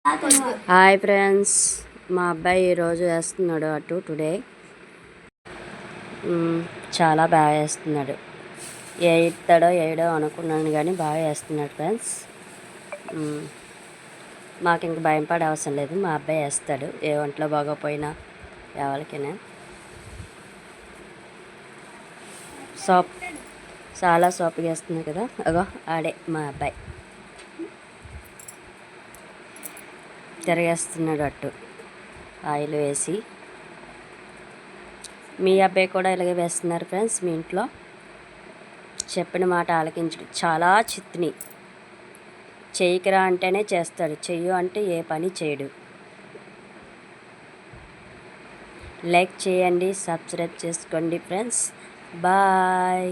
Hi friends, మా అబ్బాయి ఈరోజు వేస్తున్నాడు అటు టుడే. చాలా బాగా వేస్తున్నాడు. వేయడో అనుకున్నాను కానీ బాగా వేస్తున్నాడు ఫ్రెండ్స్. మాకు ఇంక భయం పడే అవసరం లేదు, మా అబ్బాయి వేస్తాడు ఏ ఒంట్లో బాగోపోయినా ఎవరికైనా. సోప్ చాలా సోపుగా వేస్తున్నాడు కదా, అగో ఆడే మా అబ్బాయి తిరగేస్తున్నాడు అట్టు ఆయిల్ వేసి. మీ అబ్బాయి కూడా ఇలాగే వేస్తున్నారు ఫ్రెండ్స్. మీ ఇంట్లో చెప్పిన మాట ఆలకించడు, చాలా చిత్ని. చెయ్యికిరా అంటేనే చేస్తాడు, చెయ్యు అంటే ఏ పని చేయడు. లైక్ చేయండి, సబ్స్క్రైబ్ చేసుకోండి ఫ్రెండ్స్. బాయ్.